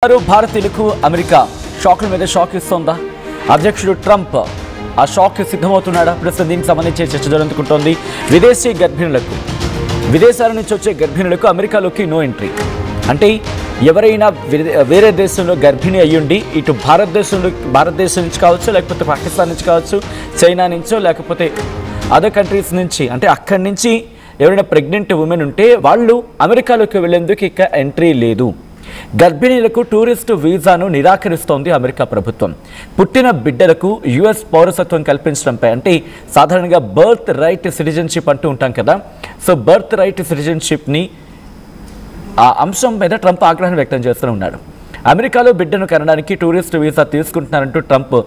భారతీయులకు అమెరికా షాక్ల మీద షాక్ ఇస్తోందా? అధ్యక్షుడు ట్రంప్ ఆ షాక్ సిద్ధమవుతున్నాడా? ప్రస్తుతం దీనికి సంబంధించి చర్చ జరుగుతుంటోంది. విదేశీ గర్భిణులకు, విదేశాల నుంచి వచ్చే గర్భిణులకు అమెరికాలోకి నో ఎంట్రీ. అంటే ఎవరైనా వేరే దేశంలో గర్భిణి అయ్యుండి ఇటు భారతదేశం నుంచి కావచ్చు, లేకపోతే పాకిస్తాన్ నుంచి కావచ్చు, చైనా నుంచో, లేకపోతే అదర్ కంట్రీస్ నుంచి, అంటే అక్కడి నుంచి ఎవరైనా ప్రెగ్నెంట్ ఉమెన్ ఉంటే వాళ్ళు అమెరికాలోకి వెళ్లేందుకు ఇక ఎంట్రీ లేదు. గర్భిణీలకు టూరిస్టు వీసాను నిరాకరిస్తోంది అమెరికా ప్రభుత్వం. పుట్టిన బిడ్డలకు యుఎస్ పౌరసత్వం కల్పించడంపై, అంటే సాధారణంగా బర్త్ రైట్ సిటిజన్షిప్ అంటూ ఉంటాం కదా, సో బర్త్ రైట్ సిటిజన్షిప్ని ఆ అంశం మీద ట్రంప్ ఆగ్రహం వ్యక్తం చేస్తూ ఉన్నాడు. అమెరికాలో బిడ్డను కనడానికి టూరిస్ట్ వీసా తీసుకుంటున్నారంటూ ట్రంప్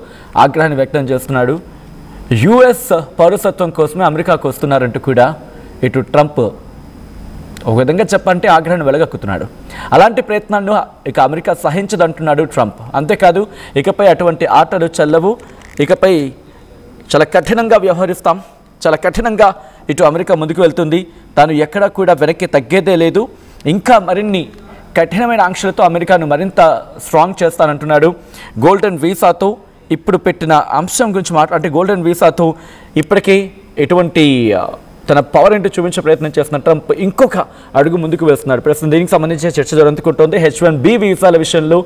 ఆగ్రహాన్ని వ్యక్తం చేస్తున్నాడు. యుఎస్ పౌరసత్వం కోసమే అమెరికాకు వస్తున్నారంటూ కూడా ఇటు ట్రంప్ ఒక విధంగా చెప్పంటే ఆగ్రహాన్ని వెలగక్కుతున్నాడు. అలాంటి ప్రయత్నాలను ఇక అమెరికా సహించదంటున్నాడు ట్రంప్. అంతేకాదు, ఇకపై అటువంటి ఆటలు చెల్లవు, ఇకపై చాలా కఠినంగా వ్యవహరిస్తాం, చాలా కఠినంగా ఇటు అమెరికా ముందుకు వెళ్తుంది, తాను ఎక్కడా కూడా వెనక్కి తగ్గేదే లేదు, ఇంకా మరిన్ని కఠినమైన ఆంక్షలతో అమెరికాను మరింత స్ట్రాంగ్ చేస్తానంటున్నాడు. గోల్డెన్ వీసాతో ఇప్పుడు పెట్టిన అంశం గురించి అంటే గోల్డెన్ వీసాతో ఇప్పటికే ఎటువంటి తన పవర్ ఏంటో చూపించే ప్రయత్నం చేస్తున్న ట్రంప్ ఇంకొక అడుగు ముందుకు వేస్తున్నాడు. ప్రస్తుతం దీనికి సంబంధించిన చర్చ జరుగుతుంటోంది. H1B వీసాల విషయంలో